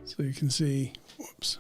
So you can see, whoops.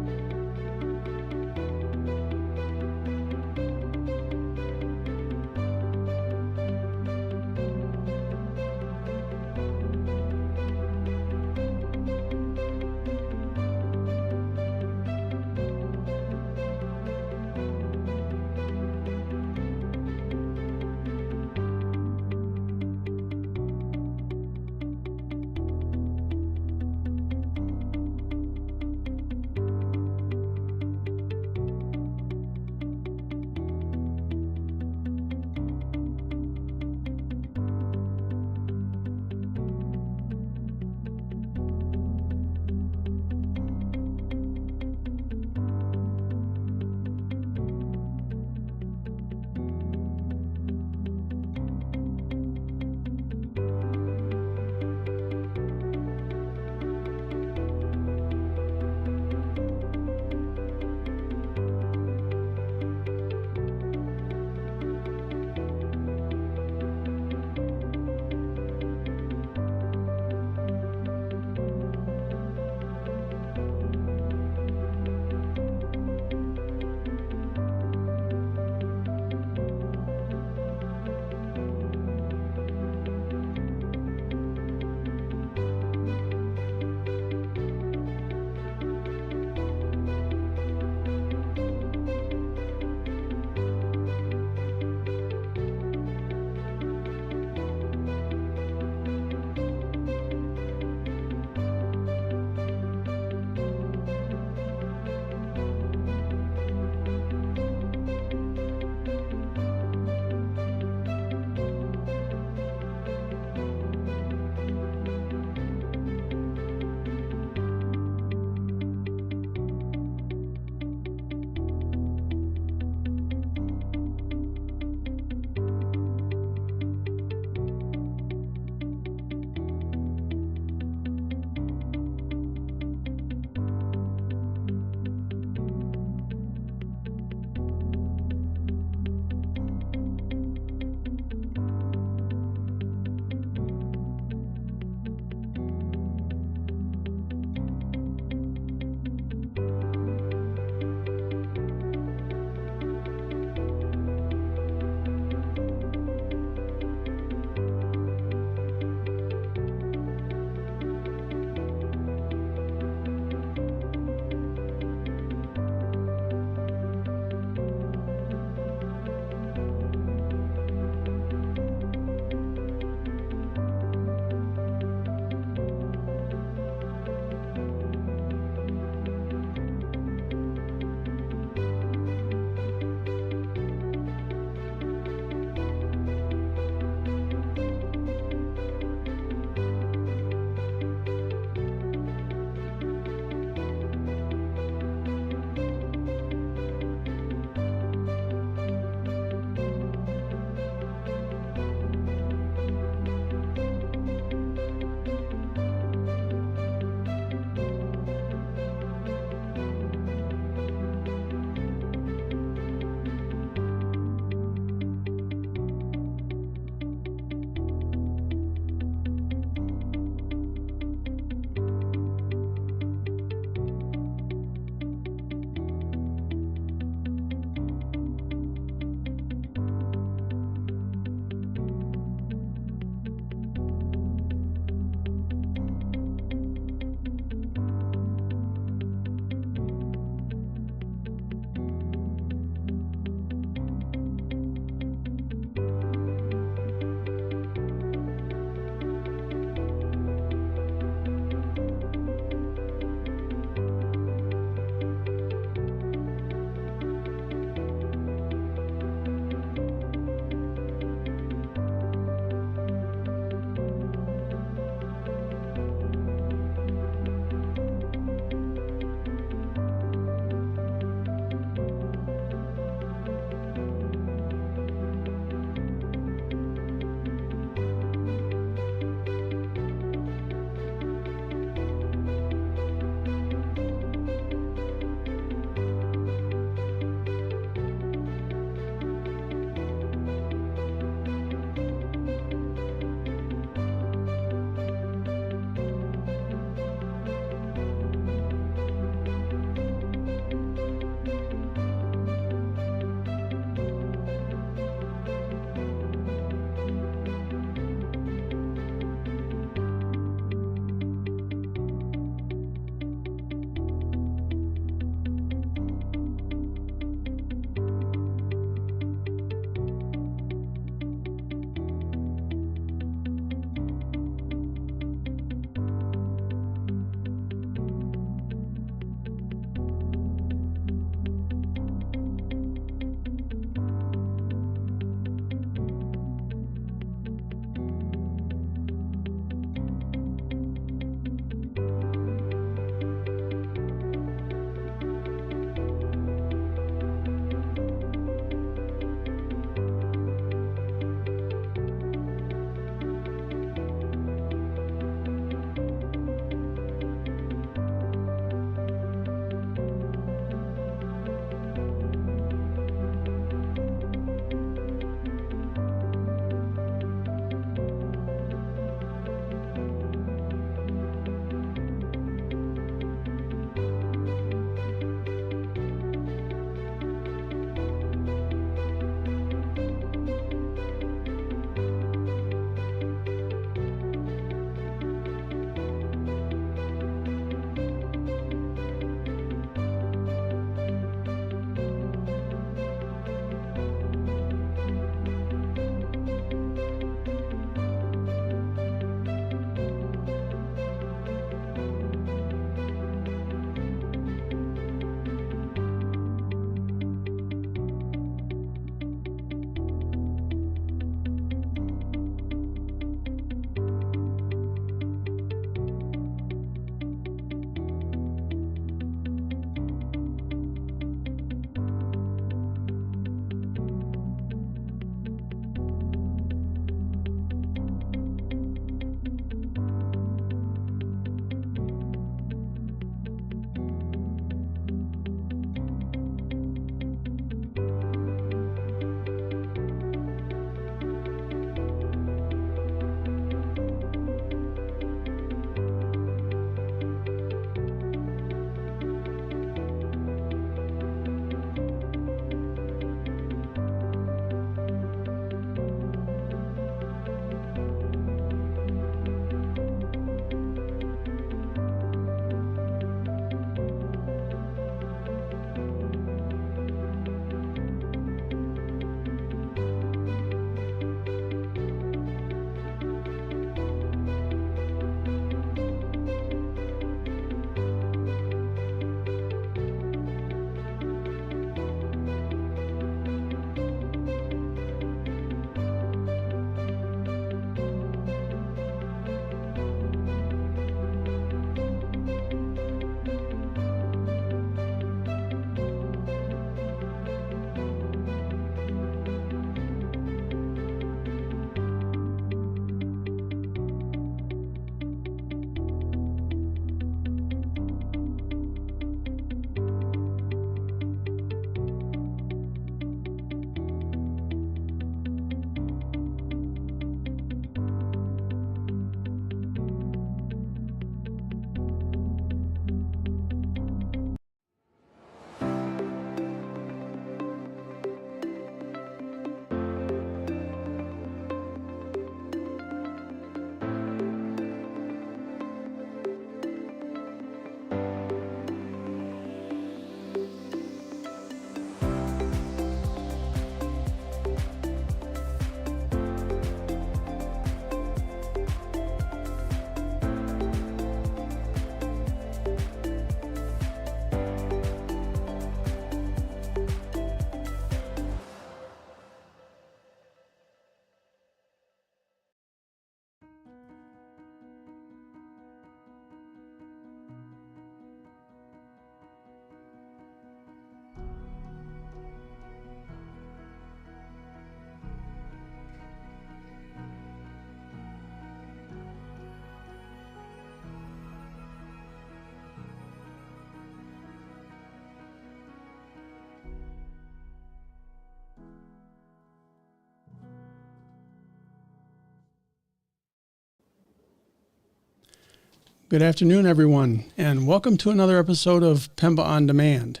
Good afternoon, everyone, and welcome to another episode of PEMBA On-Demand.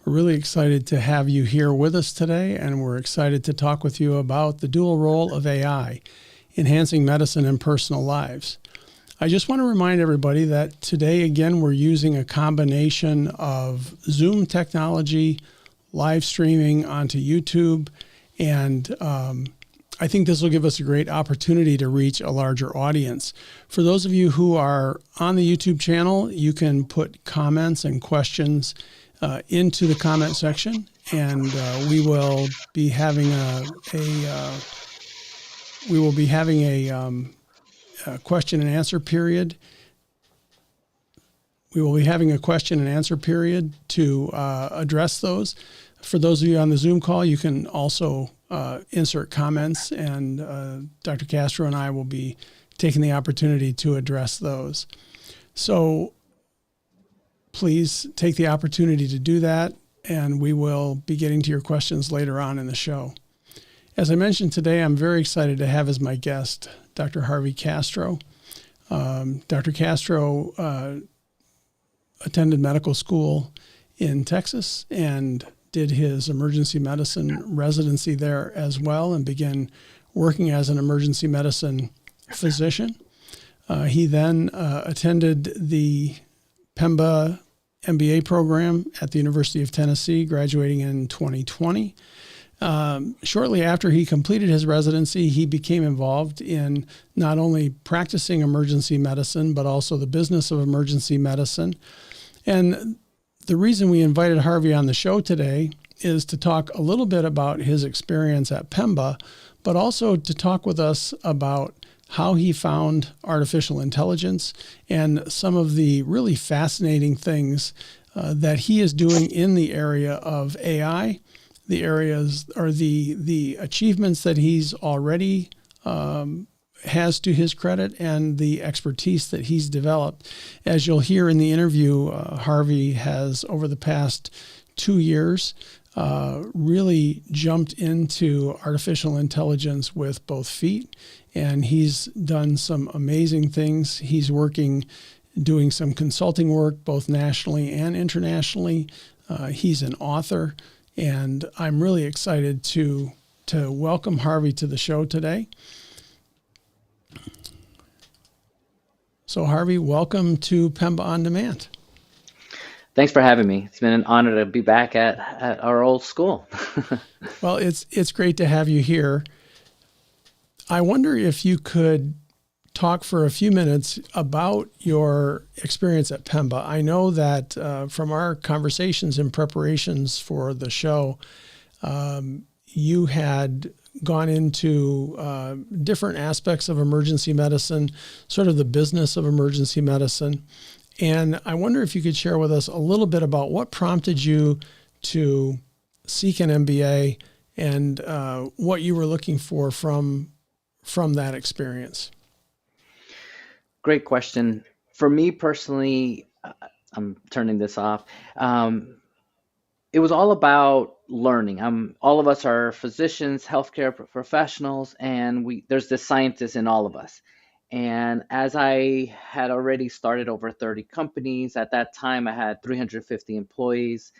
We're really excited to have you here with us today, and we're excited to talk with you about the dual role of AI, enhancing medicine and personal lives. I just want to remind everybody that today, again, we're using a combination of Zoom technology, live streaming onto YouTube, and I think this will give us a great opportunity to reach a larger audience. For those of you who are on the YouTube channel, you can put comments and questions into the comment section, and we will be having a question and answer period. We will be having a question and answer period to address those. For those of you on the Zoom call, you can also insert comments, and Dr. Castro and I will be taking the opportunity to address those. So please take the opportunity to do that, and we will be getting to your questions later on in the show. As I mentioned today, I'm very excited to have as my guest Dr. Harvey Castro. Dr. Castro attended medical school in Texas and did his emergency medicine residency there as well, and began working as an emergency medicine physician. He then attended the PEMBA MBA program at the University of Tennessee, graduating in 2020. Shortly after he completed his residency, he became involved in not only practicing emergency medicine, but also the business of emergency medicine. And the reason we invited Harvey on the show today is to talk a little bit about his experience at PEMBA, but also to talk with us about how he found artificial intelligence and some of the really fascinating things that he is doing in the area of AI, the areas or the achievements that he's already has to his credit, and the expertise that he's developed. As you'll hear in the interview, Harvey has, over the past 2 years, really jumped into artificial intelligence with both feet, and he's done some amazing things. He's doing some consulting work, both nationally and internationally. He's an author, and I'm really excited to welcome Harvey to the show today. So Harvey, welcome to PEMBA On-Demand. Thanks for having me. It's been an honor to be back at our old school. Well, it's great to have you here. I wonder if you could talk for a few minutes about your experience at PEMBA. I know that from our conversations and preparations for the show, you had gone into different aspects of emergency medicine, sort of the business of emergency medicine. And I wonder if you could share with us a little bit about what prompted you to seek an MBA and what you were looking for from that experience. Great question. For me personally, I'm turning this off. It was all about learning. All of us are physicians, healthcare professionals, and there's this scientist in all of us. And as I had already started over 30 companies, at that time I had 350 employees.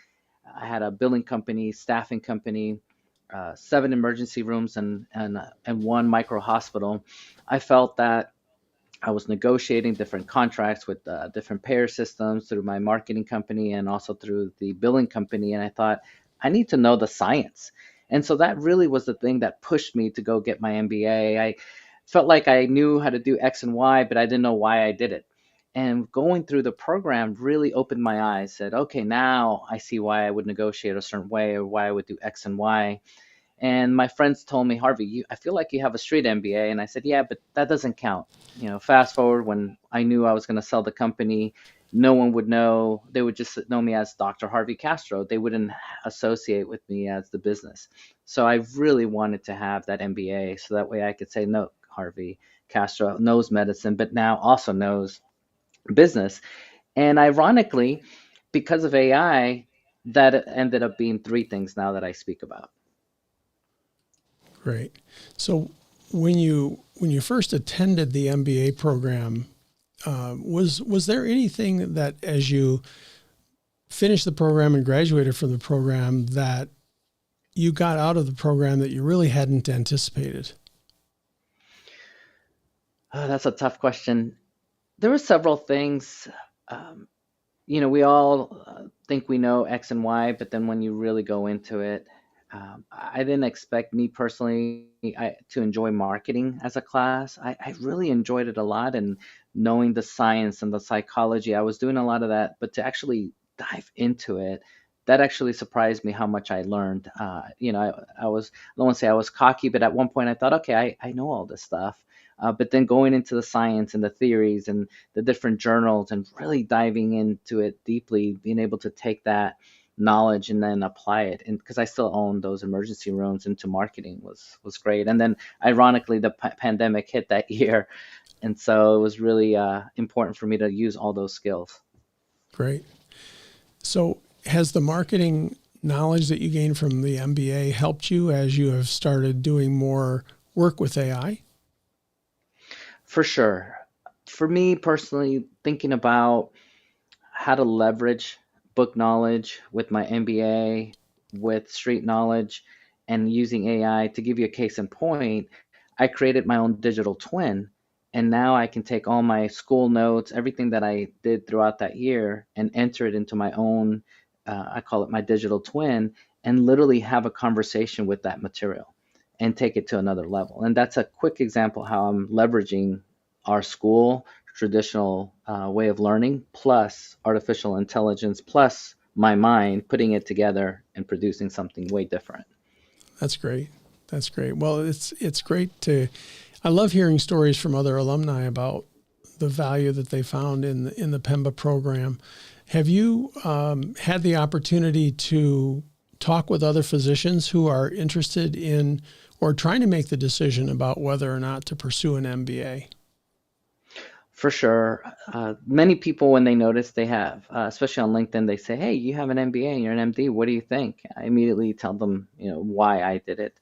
I had a billing company, staffing company, 7 emergency rooms, and 1 micro hospital. I felt that I was negotiating different contracts with different payer systems through my marketing company and also through the billing company. And I thought, I need to know the science. And so that really was the thing that pushed me to go get my MBA. I felt like I knew how to do X and Y, but I didn't know why I did it. And going through the program really opened my eyes, said, okay, now I see why I would negotiate a certain way or why I would do X and Y. And my friends told me, Harvey, I feel like you have a straight MBA. And I said, yeah, but that doesn't count. Fast forward when I knew I was going to sell the company, no one would know. They would just know me as Dr. Harvey Castro. They wouldn't associate with me as the business. So I really wanted to have that MBA so that way I could say, no, Harvey Castro knows medicine, but now also knows business. And ironically, because of AI, that ended up being 3 things now that I speak about. Great. So when you first attended the MBA program, Was there anything that, as you finished the program and graduated from the program, that you got out of the program that you really hadn't anticipated? Oh, that's a tough question. There were several things. Um, we all think we know X and Y, but then when you really go into it, I didn't expect me personally to enjoy marketing as a class. I really enjoyed it a lot, and knowing the science and the psychology, I was doing a lot of that, but to actually dive into it, that actually surprised me how much I learned. I don't want to say I was cocky, but at one point I thought, okay, I know all this stuff. But then going into the science and the theories and the different journals and really diving into it deeply, being able to take that knowledge and then apply it. And because I still own those emergency rooms into marketing was great. And then ironically, the pandemic hit that year, and so it was really important for me to use all those skills. Great. So has the marketing knowledge that you gained from the MBA helped you as you have started doing more work with AI? For sure. For me personally, thinking about how to leverage book knowledge with my MBA, with street knowledge, and using AI. To give you a case in point, I created my own digital twin, and now I can take all my school notes, everything that I did throughout that year, and enter it into my own, I call it my digital twin, and literally have a conversation with that material and take it to another level. And that's a quick example how I'm leveraging our school traditional way of learning plus artificial intelligence plus my mind, putting it together and producing something way different. That's great. That's great. Well, it's great to. I love hearing stories from other alumni about the value that they found in the PEMBA program. Have you had the opportunity to talk with other physicians who are interested in or trying to make the decision about whether or not to pursue an MBA? For sure. Many people, when they notice they have, especially on LinkedIn, they say, "Hey, you have an MBA and you're an MD. What do you think?" I immediately tell them, why I did it.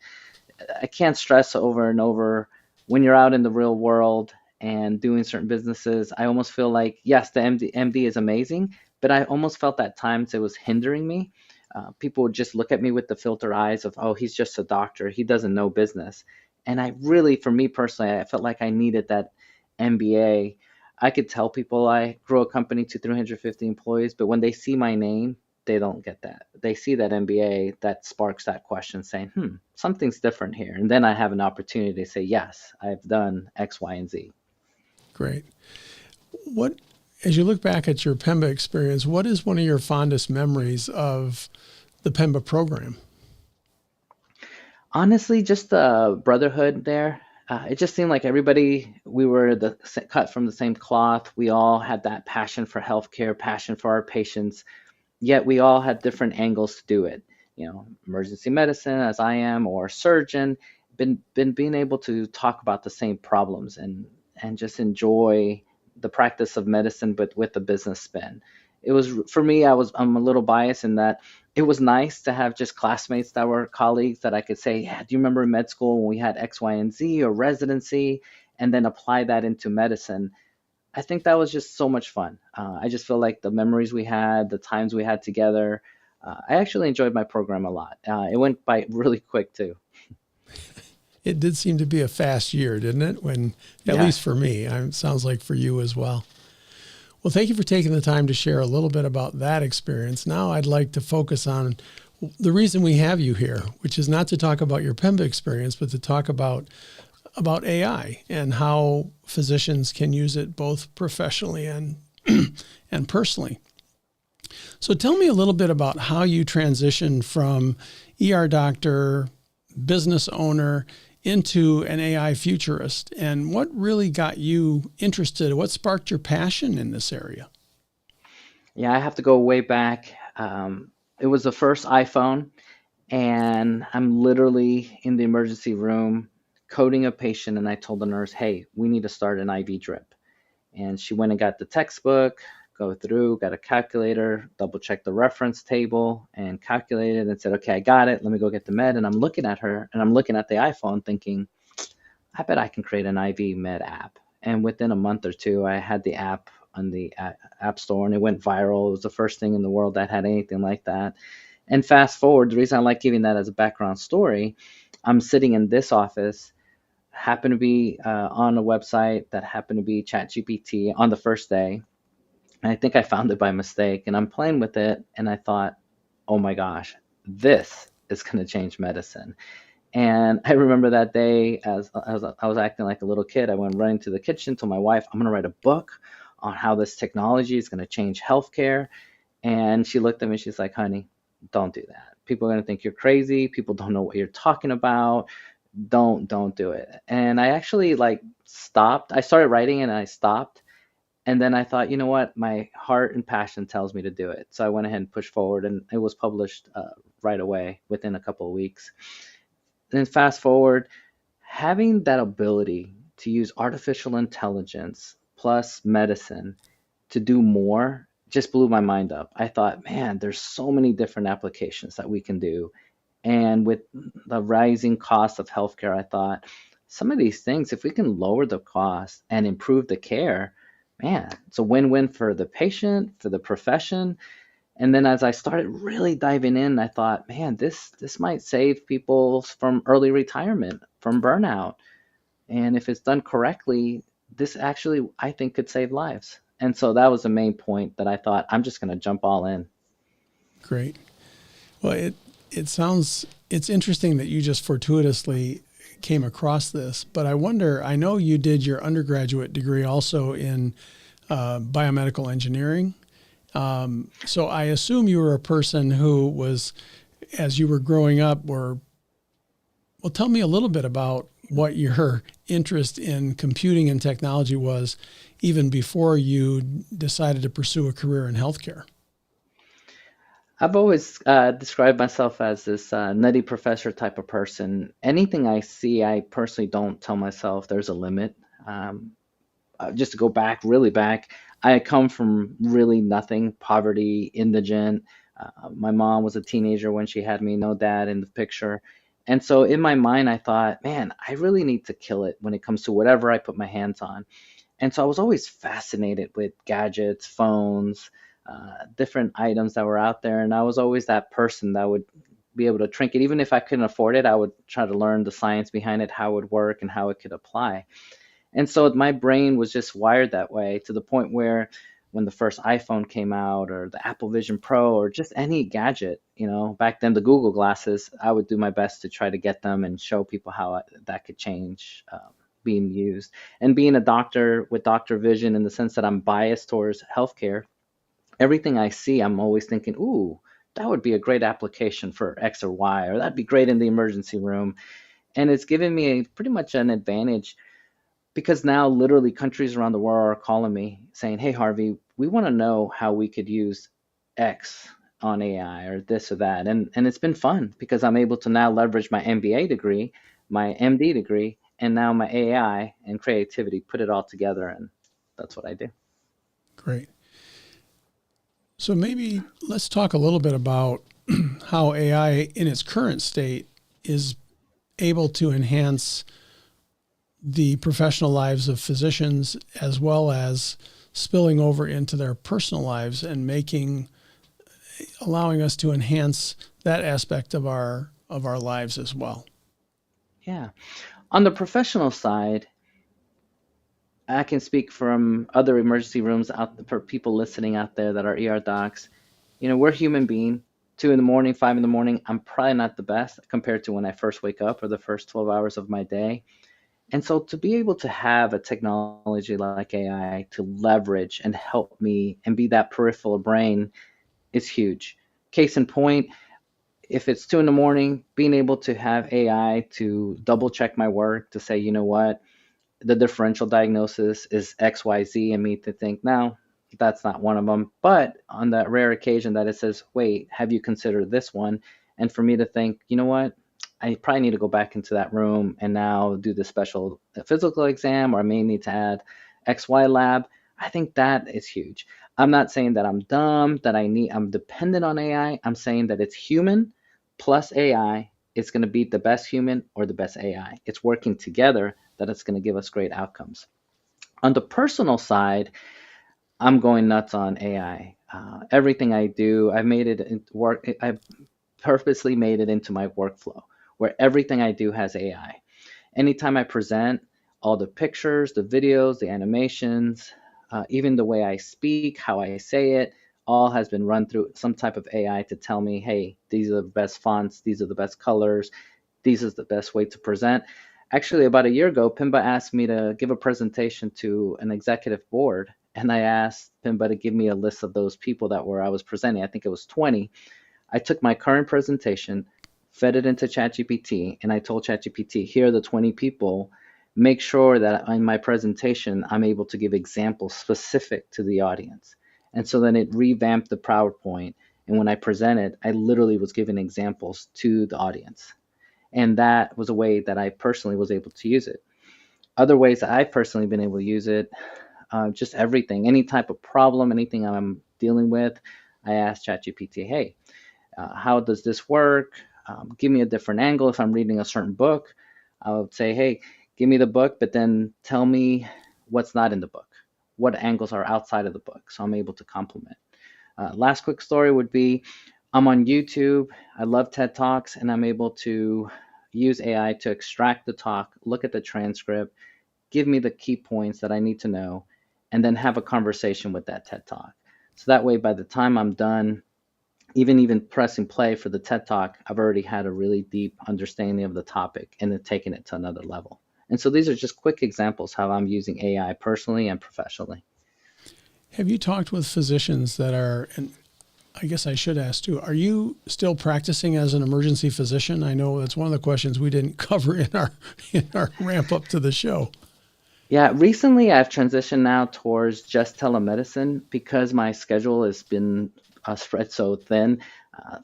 I can't stress over and over when you're out in the real world and doing certain businesses. I almost feel like, yes, the MD is amazing, but I almost felt at times it was hindering me. People would just look at me with the filter eyes of, oh, he's just a doctor. He doesn't know business. And I really, for me personally, I felt like I needed that MBA. I could tell people I grow a company to 350 employees, but when they see my name, they don't get that. They see that MBA that sparks that question saying, something's different here. And then I have an opportunity to say, yes, I've done X, Y, and Z. Great. What, as you look back at your PEMBA experience, what is one of your fondest memories of the PEMBA program? Honestly, just the brotherhood there. It just seemed like everybody, we were cut from the same cloth. We all had that passion for healthcare, passion for our patients, yet we all had different angles to do it. Emergency medicine, as I am, or surgeon, been being able to talk about the same problems and just enjoy the practice of medicine, but with a business spin. It was for me. I'm a little biased in that it was nice to have just classmates that were colleagues that I could say, yeah, do you remember in med school when we had X, Y, and Z or residency, and then apply that into medicine. I think that was just so much fun. I just feel like the memories we had, the times we had together, I actually enjoyed my program a lot. It went by really quick too. It did seem to be a fast year, didn't it? When, at Yeah, least for me, it sounds like for you as well. Well, thank you for taking the time to share a little bit about that experience. Now I'd like to focus on the reason we have you here, which is not to talk about your PEMBA experience, but to talk about AI and how physicians can use it both professionally and and personally. So tell me a little bit about how you transitioned from ER doctor, business owner into an AI futurist, and what really got you interested? What sparked your passion in this area? yeah, I have to go way back. It was the first iPhone, and I'm literally in the emergency room coding a patient, and I told the nurse, "Hey, we need to start an IV drip." And she went and got the textbook, go through, got a calculator, double checked the reference table, and calculated and said, "Okay, I got it. Let me go get the med." And I'm looking at the iPhone thinking, I bet I can create an IV med app. And within a month or two, I had the app on the App Store, and it went viral. It was the first thing in the world that had anything like that. And fast forward, the reason I like giving that as a background story, I'm sitting in this office, happened to be on a website that happened to be ChatGPT on the first day. And I think I found it by mistake, and I'm playing with it, and I thought, oh my gosh, this is going to change medicine. And I remember that day, as I was acting like a little kid, I went running to the kitchen, told my wife, I'm going to write a book on how this technology is going to change healthcare. And she looked at me, she's like, honey, don't do that. People are going to think you're crazy. People don't know what you're talking about. Don't do it. And I actually like stopped. I started writing and I stopped. And then I thought, you know what? My heart and passion tells me to do it. So I went ahead and pushed forward, and it was published right away within a couple of weeks. Then fast forward, having that ability to use artificial intelligence plus medicine to do more just blew my mind up. I thought, man, there's so many different applications that we can do. And with the rising cost of healthcare, I thought some of these things, if we can lower the cost and improve the care, man, it's a win-win for the patient, for the profession. And then as I started really diving in, I thought, man, this might save people from early retirement, from burnout. And if it's done correctly, this actually, I think, could save lives. And so that was the main point that I thought I'm just going to jump all in. Great. Well, it sounds, it's interesting that you just fortuitously came across this, but I wonder, I know you did your undergraduate degree also in biomedical engineering. So I assume you were a person who was, as you were growing up, well, tell me a little bit about what your interest in computing and technology was even before you decided to pursue a career in healthcare. I've always described myself as this nutty professor type of person. Anything I see, I personally don't tell myself there's a limit. Um, just to go back, really back, I come from really nothing, poverty, indigent. My mom was a teenager when she had me, no dad in the picture. And so in my mind, I thought, man, I really need to kill it when it comes to whatever I put my hands on. And so I was always fascinated with gadgets, phones, different items that were out there. And I was always that person that would be able to trink it. Even if I couldn't afford it, I would try to learn the science behind it, how it would work and how it could apply. And so my brain was just wired that way to the point where when the first iPhone came out or the Apple Vision Pro or just any gadget, back then the Google glasses, I would do my best to try to get them and show people how that could change being used. And being a doctor with doctor vision in the sense that I'm biased towards healthcare, everything I see, I'm always thinking, ooh, that would be a great application for X or Y, or that'd be great in the emergency room. And it's given me pretty much an advantage because now literally countries around the world are calling me saying, hey, Harvey, we want to know how we could use X on AI or this or that. And it's been fun because I'm able to now leverage my MBA degree, my MD degree, and now my AI and creativity, put it all together. And that's what I do. Great. So maybe let's talk a little bit about how AI in its current state is able to enhance the professional lives of physicians as well as spilling over into their personal lives and allowing us to enhance that aspect of our lives as well. Yeah. On the professional side, I can speak from other emergency rooms out for people listening out there that are ER docs. We're human being. 2 in the morning, 5 in the morning, I'm probably not the best compared to when I first wake up or the first 12 hours of my day. And so to be able to have a technology like AI to leverage and help me and be that peripheral brain is huge. Case in point, if it's 2 in the morning, being able to have AI to double check my work to say, you know what, the differential diagnosis is XYZ, and me to think, no, that's not one of them. But on that rare occasion that it says, wait, have you considered this one? And for me to think, you know what, I probably need to go back into that room and now do the special physical exam, or I may need to add XY lab. I think that is huge. I'm not saying that I'm dumb, that I'm dependent on AI. I'm saying that it's human plus AI. It's going to beat the best human or the best AI. It's working together that it's going to give us great outcomes. On the personal side, I'm going nuts on AI. Everything I do, I've made it work. I've purposely made it into my workflow where everything I do has AI. Anytime I present, all the pictures, the videos, the animations, even the way I speak, how I say it, all has been run through some type of AI to tell me, hey, these are the best fonts, these are the best colors, these is the best way to present. Actually, about a year ago, PIMBA asked me to give a presentation to an executive board, and I asked PIMBA to give me a list of those people that were I was presenting. I think it was 20. I took my current presentation, fed it into ChatGPT, and I told ChatGPT, here are the 20 people. Make sure that in my presentation, I'm able to give examples specific to the audience. And so then it revamped the PowerPoint. And when I presented, I literally was giving examples to the audience. And that was a way that I personally was able to use it. Other ways that I've personally been able to use it, just everything, any type of problem, anything I'm dealing with, I ask ChatGPT, hey, how does this work? Give me a different angle. If I'm reading a certain book, I would say, hey, give me the book, but then tell me what's not in the book. What angles are outside of the book? So I'm able to complement. Last quick story would be I'm on YouTube. I love TED Talks, and I'm able to use AI to extract the talk, look at the transcript, give me the key points that I need to know, and then have a conversation with that TED Talk. So that way, by the time I'm done, even pressing play for the TED Talk, I've already had a really deep understanding of the topic and then taken it to another level. And so these are just quick examples how I'm using AI personally and professionally. Have you talked with physicians that are, and I guess I should ask too, are you still practicing as an emergency physician? I know that's one of the questions we didn't cover in our ramp up to the show. Yeah, recently I've transitioned now towards just telemedicine because my schedule has been spread so thin.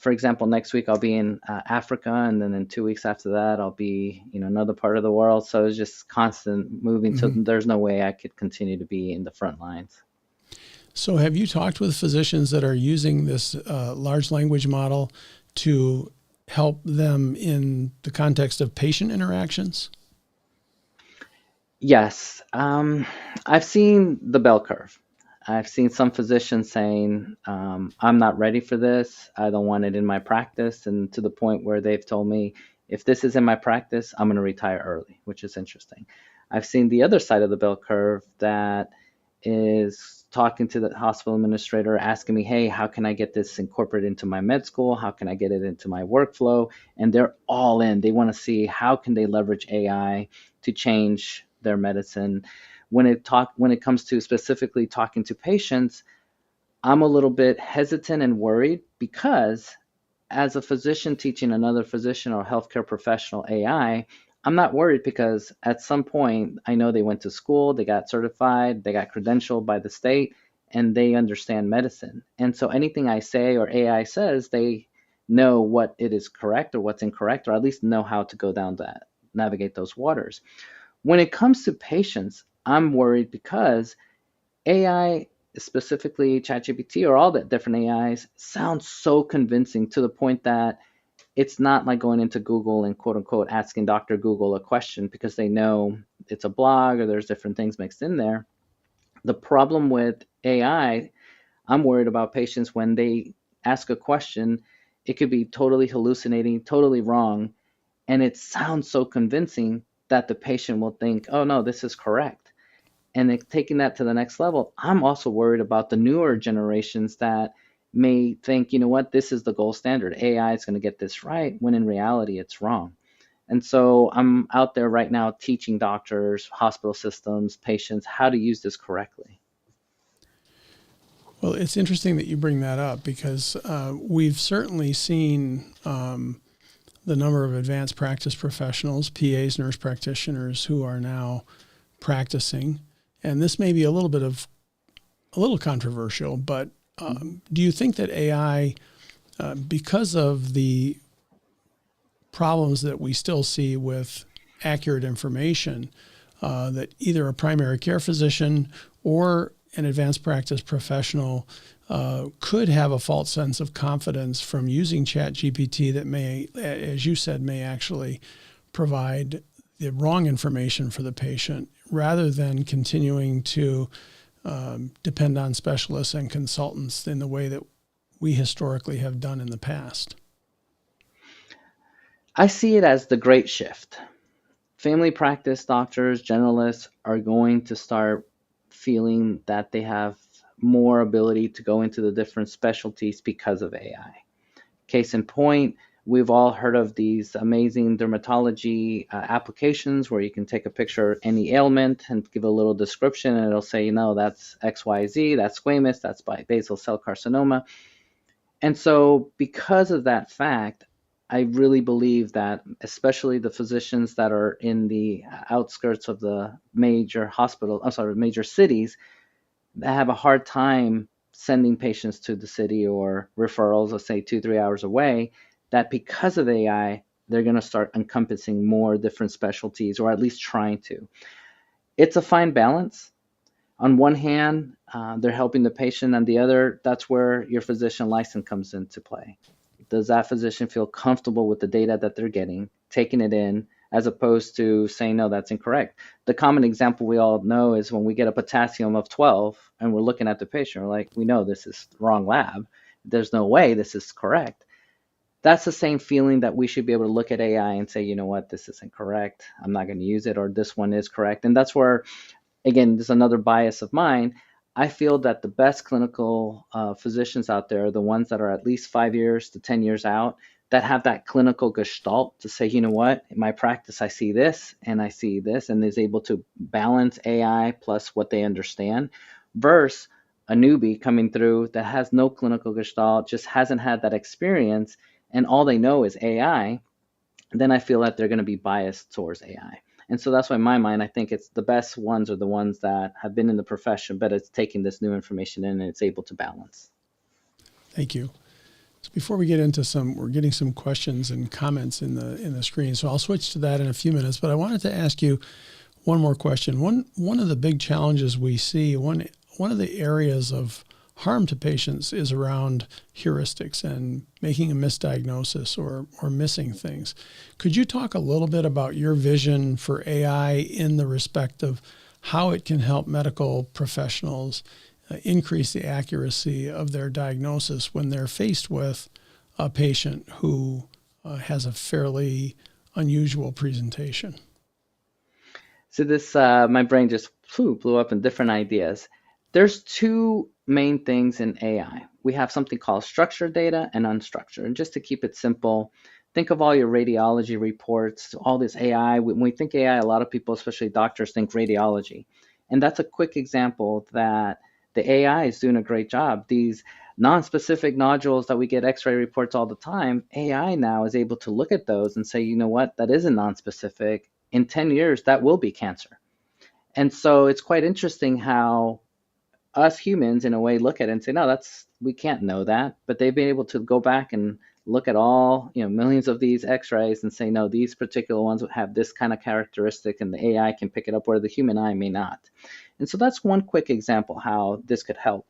For example, next week I'll be in Africa, and then in 2 weeks after that I'll be another part of the world. So it's just constant moving. So there's no way I could continue to be in the front lines. So have you talked with physicians that are using this large language model to help them in the context of patient interactions? Yes, I've seen the bell curve. I've seen some physicians saying, I'm not ready for this. I don't want it in my practice. And to the point where they've told me, if this is in my practice, I'm going to retire early, which is interesting. I've seen the other side of the bell curve that is talking to the hospital administrator, asking me, hey, how can I get this incorporated into my med school? How can I get it into my workflow? And they're all in. They want to see how can they leverage AI to change their medicine. When it comes to specifically talking to patients, I'm a little bit hesitant and worried because as a physician teaching another physician or healthcare professional AI, I'm not worried because at some point I know they went to school, they got certified, they got credentialed by the state, and they understand medicine. And so anything I say or AI says, they know what it is correct or what's incorrect, or at least know how to go down that, navigate those waters. When it comes to patients, I'm worried because AI, specifically ChatGPT or all the different AIs, sounds so convincing to the point that it's not like going into Google and quote unquote asking Dr. Google a question because they know it's a blog or there's different things mixed in there. The problem with AI, I'm worried about patients when they ask a question, it could be totally hallucinating, totally wrong, and it sounds so convincing that the patient will think, oh no, this is correct. And then taking that to the next level, I'm also worried about the newer generations that may think, you know what, this is the gold standard. AI is going to get this right, when in reality, it's wrong. And so I'm out there right now teaching doctors, hospital systems, patients how to use this correctly. Well, it's interesting that you bring that up because we've certainly seen the number of advanced practice professionals, PAs, nurse practitioners, who are now practicing. And this may be a little controversial, but do you think that AI, because of the problems that we still see with accurate information, that either a primary care physician or an advanced practice professional could have a false sense of confidence from using ChatGPT that may, as you said, may actually provide the wrong information for the patient rather than continuing to depend on specialists and consultants in the way that we historically have done in the past? I see it as the great shift. Family practice doctors, generalists are going to start feeling that they have more ability to go into the different specialties because of AI. Case in point, we've all heard of these amazing dermatology applications where you can take a picture of any ailment and give a little description, and it'll say, that's XYZ, that's squamous, that's by basal cell carcinoma. And so, because of that fact, I really believe that, especially the physicians that are in the outskirts of the major cities, that have a hard time sending patients to the city or referrals, let's say 2-3 hours away, that because of AI, they're going to start encompassing more different specialties, or at least trying to. It's a fine balance. On one hand, they're helping the patient. On the other, that's where your physician license comes into play. Does that physician feel comfortable with the data that they're getting, taking it in, as opposed to saying, no, that's incorrect? The common example we all know is when we get a potassium of 12 and we're looking at the patient, we're like, we know this is the wrong lab. There's no way this is correct. That's the same feeling that we should be able to look at AI and say, this isn't correct. I'm not going to use it, or this one is correct. And that's where, again, there's another bias of mine. I feel that the best clinical physicians out there are the ones that are at least 5 years to 10 years out, that have that clinical gestalt to say, in my practice, I see this and I see this, and is able to balance AI plus what they understand, versus a newbie coming through that has no clinical gestalt, just hasn't had that experience, and all they know is AI. Then I feel that they're going to be biased towards AI. And so that's why in my mind, I think it's the best ones are the ones that have been in the profession, but it's taking this new information in and it's able to balance. Thank you. So before we get into we're getting some questions and comments in the screen. So I'll switch to that in a few minutes, but I wanted to ask you one more question. One of the big challenges we see, one of the areas of harm to patients is around heuristics and making a misdiagnosis or missing things. Could you talk a little bit about your vision for AI in the respect of how it can help medical professionals increase the accuracy of their diagnosis when they're faced with a patient who has a fairly unusual presentation? So this, my brain just blew up in different ideas. There's two main things in AI. We have something called structured data and unstructured. And just to keep it simple, think of all your radiology reports, all this AI. When we think AI, a lot of people, especially doctors, think radiology. And that's a quick example that the AI is doing a great job. These non-specific nodules that we get X-ray reports all the time, AI now is able to look at those and say, that isn't non-specific. In 10 years, that will be cancer. And so it's quite interesting how us humans, in a way, look at it and say, no, we can't know that. But they've been able to go back and look at all, millions of these X-rays and say, no, these particular ones have this kind of characteristic, and the AI can pick it up where the human eye may not. And so that's one quick example how this could help.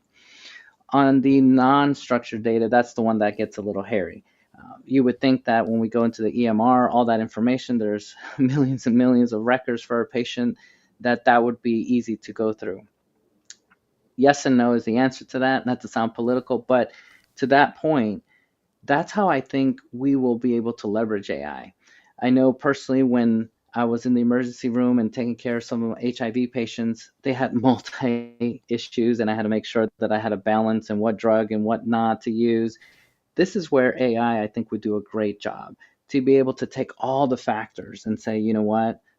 On the non-structured data, that's the one that gets a little hairy. You would think that when we go into the EMR, all that information, there's millions and millions of records for a patient, that would be easy to go through. Yes and no is the answer to that, not to sound political, but to that point, that's how I think we will be able to leverage AI. I know personally when I was in the emergency room and taking care of some HIV patients, they had multi issues, and I had to make sure that I had a balance and what drug and what not to use. This is where AI, I think, would do a great job to be able to take all the factors and say,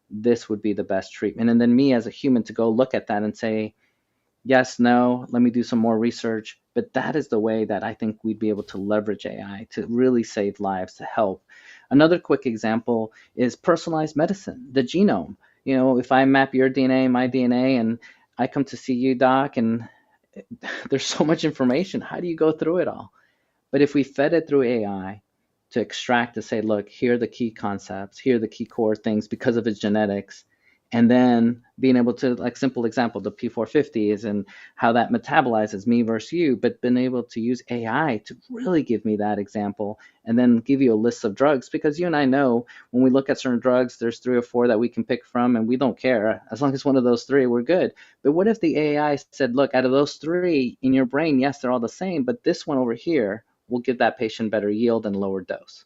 this would be the best treatment. And then me as a human to go look at that and say, yes, no, let me do some more research. But that is the way that I think we'd be able to leverage AI to really save lives, to help. Another quick example is personalized medicine, the genome. If I map your DNA, my DNA, and I come to see you, doc, and there's so much information, how do you go through it all? But if we fed it through AI to extract, to say, look, here are the key concepts, here are the key core things because of its genetics, and then being able to, like, simple example, the P450s and how that metabolizes me versus you, but been able to use AI to really give me that example and then give you a list of drugs, because you and I know when we look at certain drugs, there's 3 or 4 that we can pick from and we don't care. As long as one of those 3, we're good. But what if the AI said, look, out of those 3 in your brain, yes, they're all the same, but this one over here will give that patient better yield and lower dose.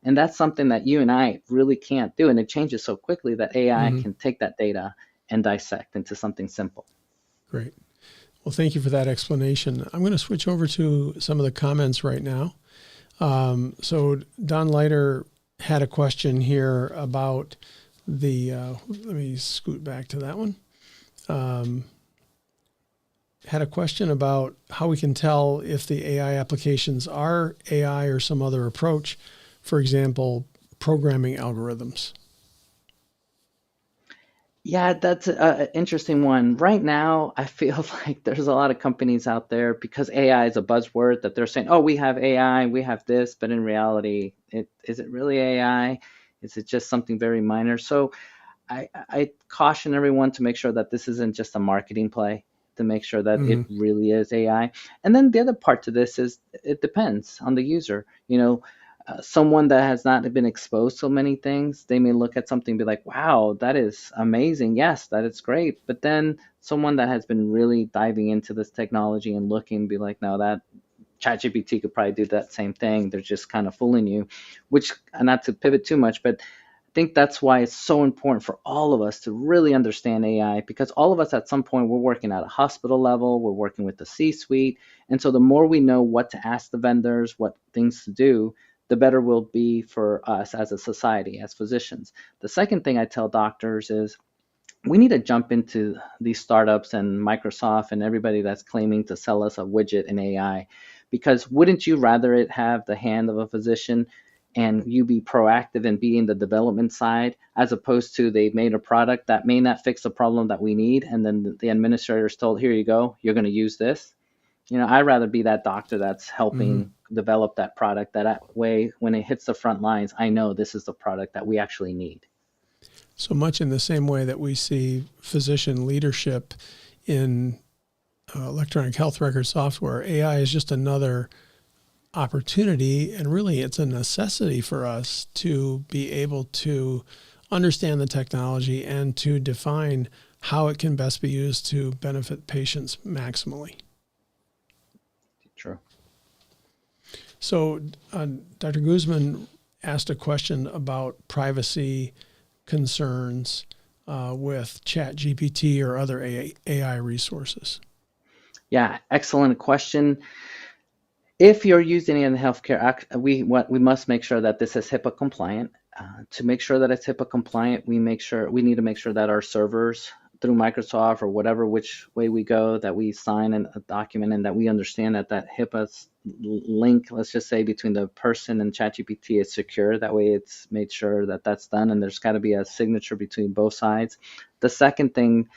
And that's something that you and I really can't do. And it changes so quickly that AI Hmm. can take that data and dissect into something simple. Great. Well, thank you for that explanation. I'm going to switch over to some of the comments right now. So Don Leiter had a question here about the, let me scoot back to that one. Had a question about how we can tell if the AI applications are AI or some other approach, for example, programming algorithms. Yeah, that's an interesting one. Right now, I feel like there's a lot of companies out there, because AI is a buzzword, that they're saying, oh, we have AI, we have this, but in reality, is it really AI? Is it just something very minor? So I caution everyone to make sure that this isn't just a marketing play, to make sure that it Mm-hmm. really is AI. And then the other part to this is it depends on the user. Someone that has not been exposed to many things, they may look at something and be like, wow, that is amazing. Yes, that is great. But then someone that has been really diving into this technology and looking, be like, no, that ChatGPT could probably do that same thing. They're just kind of fooling you, which, not to pivot too much, but I think that's why it's so important for all of us to really understand AI, because all of us at some point, we're working at a hospital level, we're working with the C-suite. And so the more we know what to ask the vendors, what things to do, the better will be for us as a society, as physicians. The second thing I tell doctors is we need to jump into these startups and Microsoft and everybody that's claiming to sell us a widget in AI. Because wouldn't you rather it have the hand of a physician and you be proactive in being the development side, as opposed to they made a product that may not fix the problem that we need, and then the administrator is told, here you go, you're going to use this. I'd rather be that doctor that's Mm-hmm. helping develop that product. That way, when it hits the front lines, I know this is the product that we actually need. So much in the same way that we see physician leadership in electronic health record software, AI is just another opportunity, and really it's a necessity for us to be able to understand the technology and to define how it can best be used to benefit patients maximally. True. So Dr. Guzman asked a question about privacy concerns with ChatGPT or other AI resources. Yeah, excellent question. If you're using it in healthcare, we must make sure that this is HIPAA compliant. To make sure that it's HIPAA compliant, we need to make sure that our servers through Microsoft or whatever which way we go, that we sign a document and that we understand that HIPAA link, let's just say, between the person and ChatGPT is secure. That way, it's made sure that that's done, and there's got to be a signature between both sides. The second thing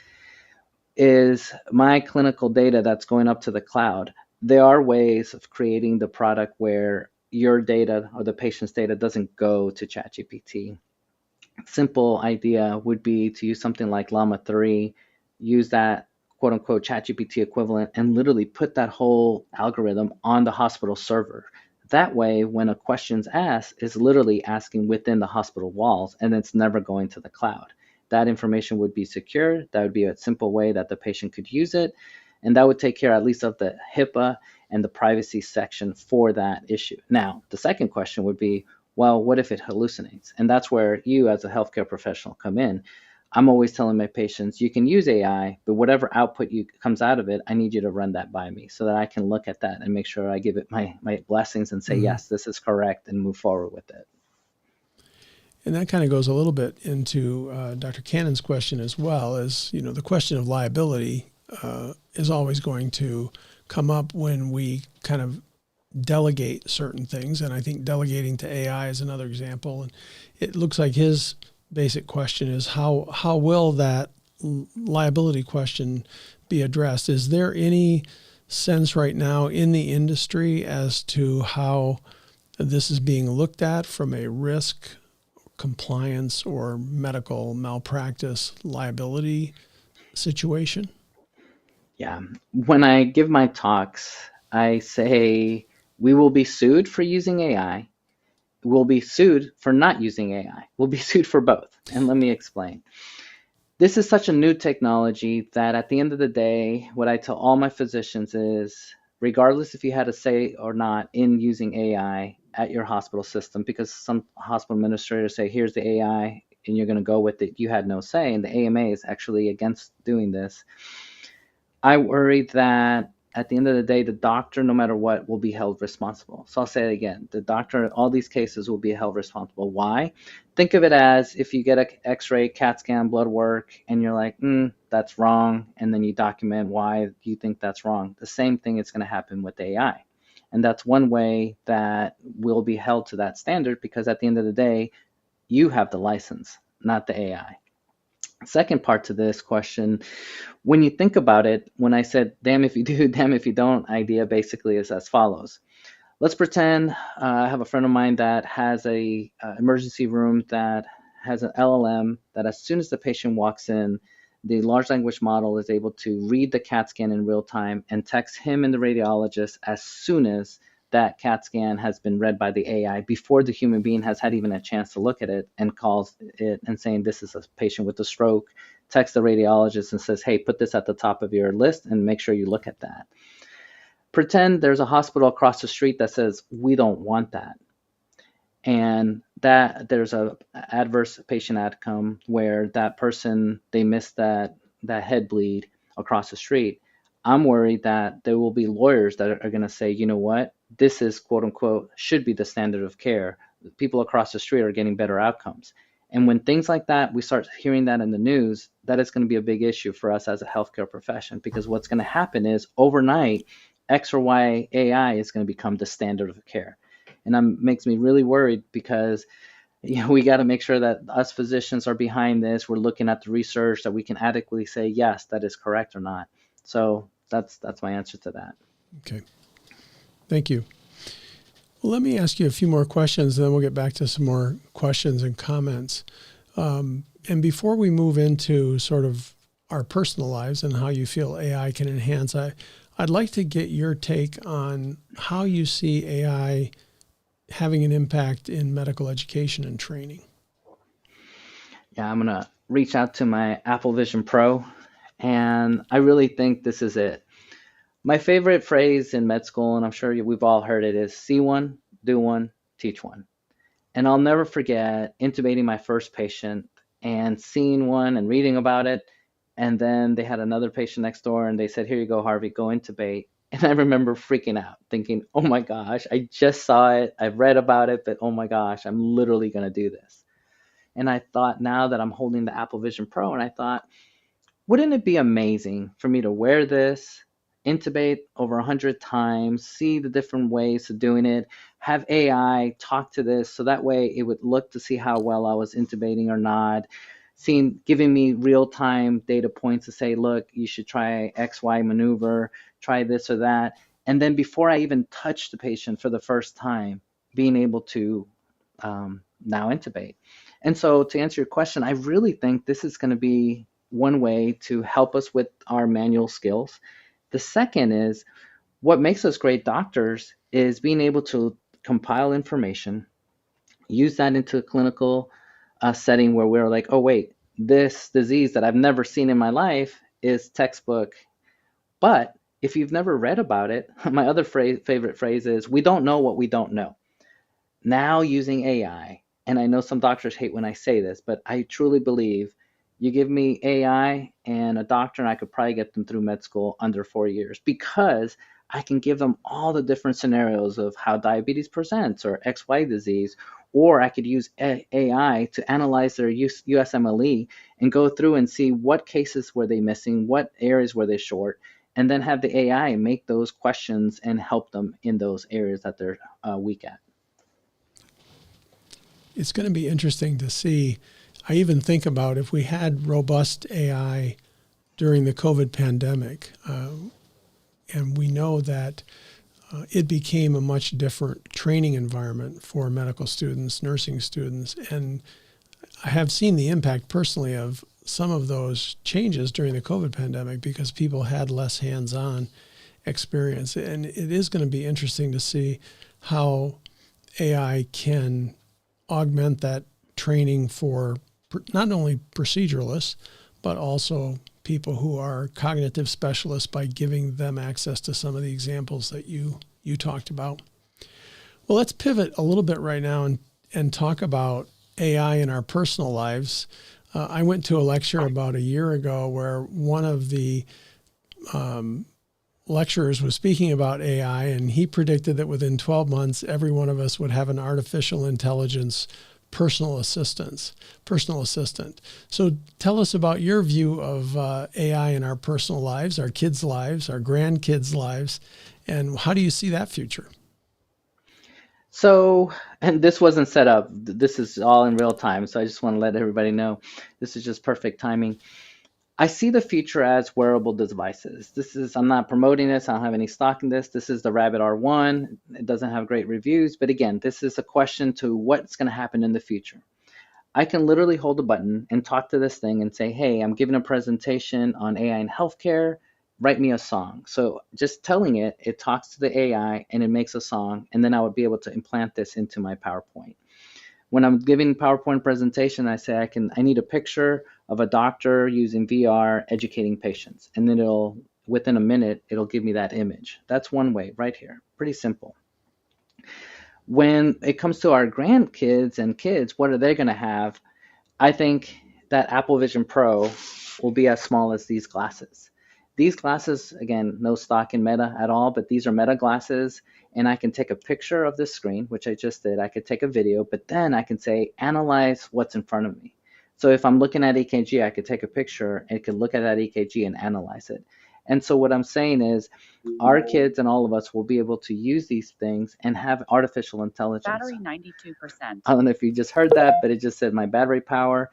is my clinical data that's going up to the cloud. There are ways of creating the product where your data or the patient's data doesn't go to ChatGPT. Simple idea would be to use something like Llama 3, use that quote unquote ChatGPT equivalent, and literally put that whole algorithm on the hospital server. That way, when a question's asked, it's literally asking within the hospital walls and it's never going to the cloud. That information would be secure. That would be a simple way that the patient could use it. And that would take care at least of the HIPAA and the privacy section for that issue. Now, the second question would be, well, what if it hallucinates? And that's where you as a healthcare professional come in. I'm always telling my patients, you can use AI, but whatever output comes out of it, I need you to run that by me so that I can look at that and make sure I give it my blessings and say, Mm-hmm. yes, this is correct, and move forward with it. And that kind of goes a little bit into Dr. Cannon's question as well, as the question of liability is always going to come up when we kind of delegate certain things. And I think delegating to AI is another example. And it looks like his basic question is how will that liability question be addressed? Is there any sense right now in the industry as to how this is being looked at from a risk compliance or medical malpractice liability situation? Yeah. When I give my talks, I say we will be sued for using AI. We'll be sued for not using AI. We'll be sued for both. And let me explain. This is such a new technology that at the end of the day, what I tell all my physicians is regardless if you had a say or not in using AI at your hospital system, because some hospital administrators say, here's the AI, and you're going to go with it, you had no say. And the AMA is actually against doing this. I worry that at the end of the day, the doctor, no matter what, will be held responsible. So I'll say it again. The doctor, all these cases will be held responsible. Why? Think of it as if you get an x-ray, CAT scan, blood work, and you're like, that's wrong. And then you document why you think that's wrong. The same thing is going to happen with AI. And that's one way that we'll be held to that standard, because at the end of the day, you have the license, not the AI. Second part to this question, when you think about it, when I said damn if you do, damn if you don't idea, basically is as follows. Let's pretend I have a friend of mine that has a emergency room that has an LLM that as soon as the patient walks in, the large language model is able to read the CAT scan in real time and text him and the radiologist as soon as that CAT scan has been read by the AI before the human being has had even a chance to look at it, and calls it and saying, this is a patient with a stroke, text the radiologist and says, hey, put this at the top of your list and make sure you look at that. Pretend there's a hospital across the street that says, we don't want that. And that there's a adverse patient outcome where that person, they missed that head bleed across the street. I'm worried that there will be lawyers that are going to say, you know what, this is quote unquote should be the standard of care. People across the street are getting better outcomes. And when things like that, we start hearing that in the news, that is going to be a big issue for us as a healthcare profession, because what's going to happen is overnight, X or Y AI is going to become the standard of care. And that makes me really worried, because we got to make sure that us physicians are behind this. We're looking at the research that we can adequately say, yes, that is correct or not. So that's my answer to that. Okay. Thank you. Well, let me ask you a few more questions, and then we'll get back to some more questions and comments. And before we move into sort of our personal lives and how you feel AI can enhance, I'd like to get your take on how you see AI having an impact in medical education and training. Yeah, I'm going to reach out to my Apple Vision Pro, and I really think this is it. My favorite phrase in med school, and I'm sure we've all heard it, is see one, do one, teach one. And I'll never forget intubating my first patient and seeing one and reading about it. And then they had another patient next door and they said, here you go, Harvey, go intubate. And I remember freaking out, thinking, oh my gosh, I just saw it. I've read about it, but oh my gosh, I'm literally going to do this. And I thought, now that I'm holding the Apple Vision Pro, and I thought, wouldn't it be amazing for me to wear this, intubate over 100 times, see the different ways of doing it, have AI talk to this so that way it would look to see how well I was intubating or not, giving me real-time data points to say, look, you should try XY maneuver, try this or that. And then before I even touch the patient for the first time, being able to now intubate. And so to answer your question, I really think this is going to be one way to help us with our manual skills. The second is, what makes us great doctors is being able to compile information, use that into a clinical setting where we're like, oh, wait, this disease that I've never seen in my life is textbook. But if you've never read about it, my other favorite phrase is, we don't know what we don't know. Now using AI, and I know some doctors hate when I say this, but I truly believe you give me AI and a doctor, and I could probably get them through med school under 4 years, because I can give them all the different scenarios of how diabetes presents or XY disease, or I could use AI to analyze their USMLE and go through and see what cases were they missing, what areas were they short, and then have the AI make those questions and help them in those areas that they're weak at. It's going to be interesting to see. I even think about if we had robust AI during the COVID pandemic, and we know that it became a much different training environment for medical students, nursing students, and I have seen the impact personally of some of those changes during the COVID pandemic because people had less hands-on experience. And it is going to be interesting to see how AI can augment that training for not only proceduralists, but also people who are cognitive specialists by giving them access to some of the examples that you talked about. Well, let's pivot a little bit right now and talk about AI in our personal lives. I went to a lecture about a year ago where one of the lecturers was speaking about AI, and he predicted that within 12 months, every one of us would have an artificial intelligence personal assistant. So tell us about your view of AI in our personal lives, our kids' lives, our grandkids' lives, and how do you see that future? So, and this wasn't set up. This is all in real time. So I just want to let everybody know this is just perfect timing. I see the future as wearable devices. I'm not promoting this. I don't have any stock in this. This is the Rabbit R1. It doesn't have great reviews. But again, this is a question to what's going to happen in the future. I can literally hold a button and talk to this thing and say, hey, I'm giving a presentation on AI in healthcare. Write me a song. So just telling it, it talks to the AI and it makes a song. And then I would be able to implant this into my PowerPoint. When I'm giving PowerPoint presentation, I say I need a picture of a doctor using VR educating patients. And then within a minute, it'll give me that image. That's one way right here. Pretty simple. When it comes to our grandkids and kids, what are they going to have? I think that Apple Vision Pro will be as small as these glasses. These glasses, again, no stock in Meta at all, but these are Meta glasses, and I can take a picture of this screen, which I just did. I could take a video, but then I can say, analyze what's in front of me. So if I'm looking at EKG, I could take a picture and it could look at that EKG and analyze it. And so what I'm saying is our kids and all of us will be able to use these things and have artificial intelligence. Battery 92%. I don't know if you just heard that, but it just said my battery power.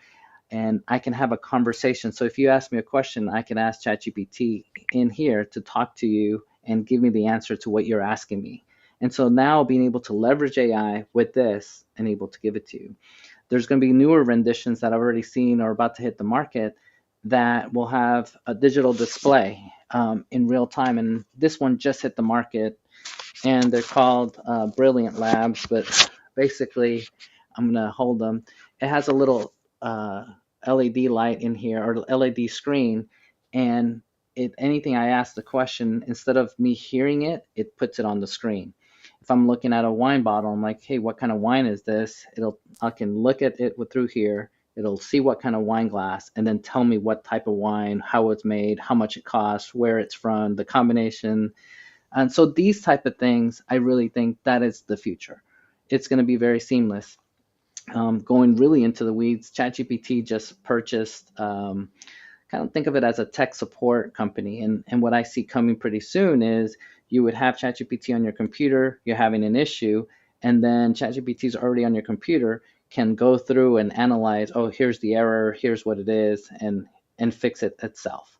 And I can have a conversation. So if you ask me a question, I can ask ChatGPT in here to talk to you and give me the answer to what you're asking me. And so now being able to leverage AI with this and able to give it to you. There's going to be newer renditions that I've already seen or about to hit the market that will have a digital display in real time. And this one just hit the market, and they're called Brilliant Labs. But basically, I'm going to hold them. It has a little LED light in here or LED screen, and anything I ask the question, instead of me hearing it, it puts it on the screen. If I'm looking at a wine bottle, I'm like, hey, what kind of wine is this? I can look at it through here. It'll see what kind of wine glass and then tell me what type of wine, how it's made, how much it costs, where it's from, the combination. And so these type of things, I really think that is the future. It's going to be very seamless. Going really into the weeds, ChatGPT just purchased, kind of think of it as a tech support company. And what I see coming pretty soon is you would have ChatGPT on your computer, you're having an issue, and then ChatGPT is already on your computer, can go through and analyze, oh, here's the error, here's what it is, and fix it itself.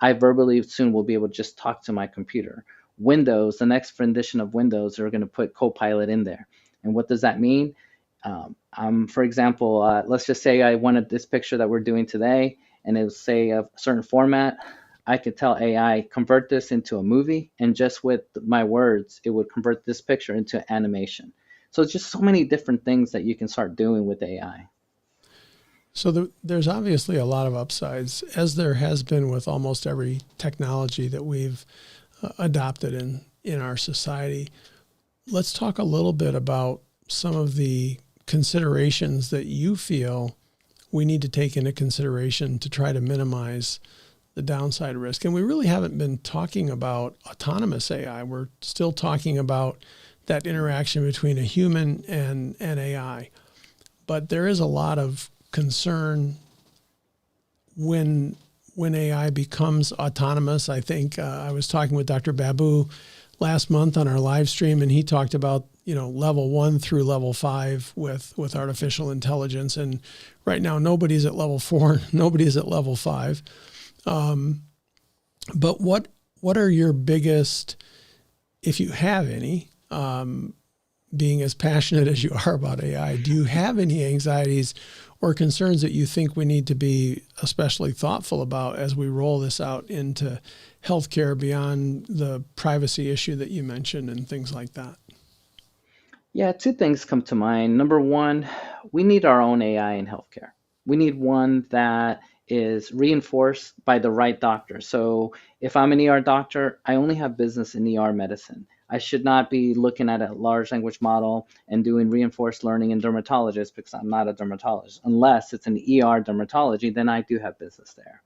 I verbally soon will be able to just talk to my computer. Windows, the next rendition of Windows, are going to put Copilot in there. And what does that mean? For example, let's just say I wanted this picture that we're doing today, and it'll say a certain format. I could tell AI, convert this into a movie, and just with my words, it would convert this picture into animation. So it's just so many different things that you can start doing with AI. So there's obviously a lot of upsides, as there has been with almost every technology that we've adopted in our society. Let's talk a little bit about some of the considerations that you feel we need to take into consideration to try to minimize the downside risk. And we really haven't been talking about autonomous AI. We're still talking about that interaction between a human and an AI. But there is a lot of concern when AI becomes autonomous. I think I was talking with Dr. Babu last month on our live stream, and he talked about level 1 through level 5 with artificial intelligence. And right now, nobody's at level 4, nobody's at level 5. But what are your biggest, if you have any, being as passionate as you are about AI, do you have any anxieties or concerns that you think we need to be especially thoughtful about as we roll this out into healthcare beyond the privacy issue that you mentioned and things like that? Yeah, two things come to mind. Number one, we need our own AI in healthcare. We need one that is reinforced by the right doctor. So if I'm an ER doctor, I only have business in ER medicine. I should not be looking at a large language model and doing reinforced learning in dermatologists because I'm not a dermatologist. Unless it's an ER dermatology, then I do have business there.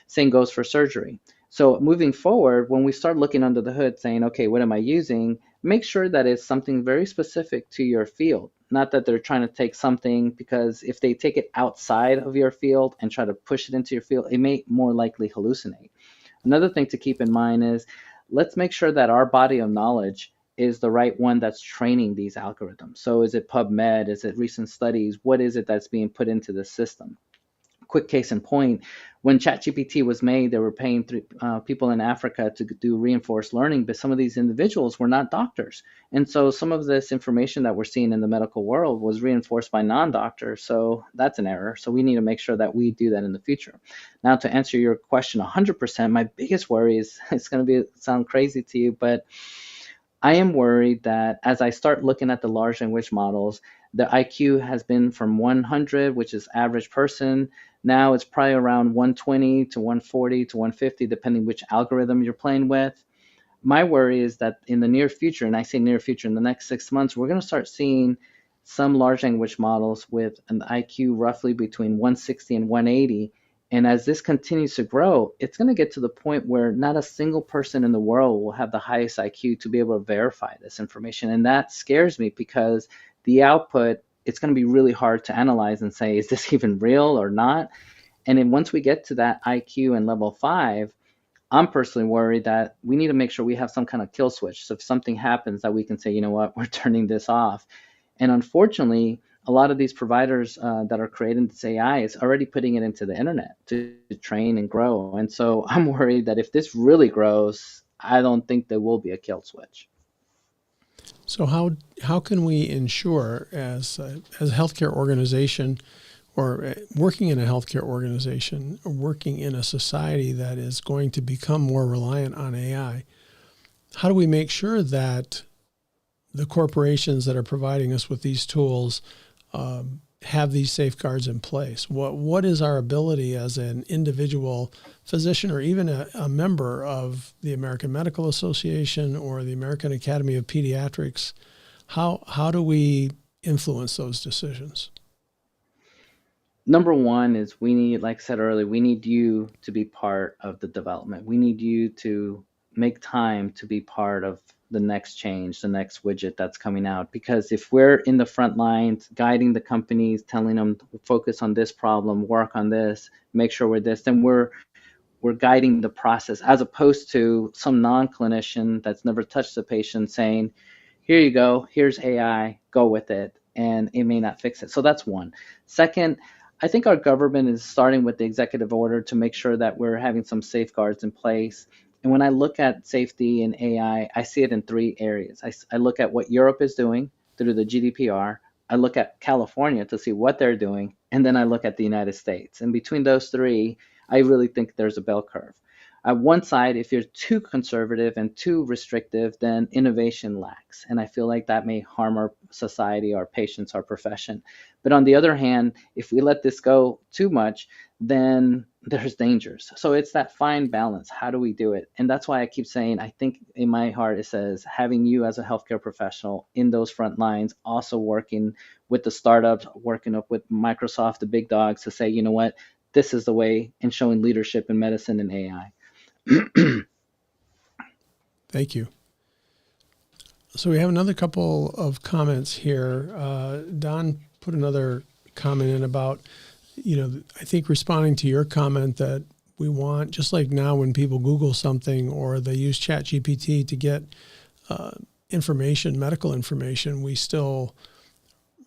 Same goes for surgery. So moving forward, when we start looking under the hood saying, okay, what am I using? Make sure that it's something very specific to your field. Not that they're trying to take something, because if they take it outside of your field and try to push it into your field, it may more likely hallucinate. Another thing to keep in mind is let's make sure that our body of knowledge is the right one that's training these algorithms. So is it PubMed? Is it recent studies? What is it that's being put into the system? Quick case in point, when ChatGPT was made, they were paying people in Africa to do reinforced learning, but some of these individuals were not doctors. And so some of this information that we're seeing in the medical world was reinforced by non-doctors. So that's an error. So we need to make sure that we do that in the future. Now, to answer your question 100%, my biggest worry is, it's going to sound crazy to you, but I am worried that as I start looking at the large language models, the IQ has been from 100, which is average person. Now it's probably around 120 to 140 to 150, depending which algorithm you're playing with. My worry is that in the near future, and I say near future, in the next 6 months, we're going to start seeing some large language models with an IQ roughly between 160 and 180. And as this continues to grow, it's going to get to the point where not a single person in the world will have the highest IQ to be able to verify this information. And that scares me because the output, it's going to be really hard to analyze and say, is this even real or not? And then once we get to that IQ and level 5, I'm personally worried that we need to make sure we have some kind of kill switch. So if something happens, that we can say, you know what, we're turning this off. And unfortunately, a lot of these providers that are creating this AI is already putting it into the internet to train and grow. And so I'm worried that if this really grows, I don't think there will be a kill switch. So how can we ensure as a healthcare organization, or working in a healthcare organization, or working in a society that is going to become more reliant on AI, how do we make sure that the corporations that are providing us with these tools have these safeguards in place? What is our ability as an individual physician, or even a member of the American Medical Association or the American Academy of Pediatrics? How do we influence those decisions? Number one is we need, like I said earlier, we need you to be part of the development. We need you to make time to be part of the next change, the next widget that's coming out. Because if we're in the front lines, guiding the companies, telling them focus on this problem, work on this, make sure we're this, then we're guiding the process, as opposed to some non-clinician that's never touched the patient saying, here you go, here's AI, go with it, and it may not fix it. So that's one. Second, I think our government is starting with the executive order to make sure that we're having some safeguards in place. And when I look at safety in AI, I see it in three areas. I look at what Europe is doing through the GDPR. I look at California to see what they're doing. And then I look at the United States. And between those three, I really think there's a bell curve. At one side, if you're too conservative and too restrictive, then innovation lacks. And I feel like that may harm our society, our patients, our profession. But on the other hand, if we let this go too much, then there's dangers. So it's that fine balance. How do we do it? And that's why I keep saying, I think in my heart, it says having you as a healthcare professional in those front lines, also working with the startups, working up with Microsoft, the big dogs, to say, you know what, this is the way, and showing leadership in medicine and AI. Thank you. So we have another couple of comments here. Don put another comment in about, I think responding to your comment that we want, just like now when people Google something or they use ChatGPT to get information, medical information, we still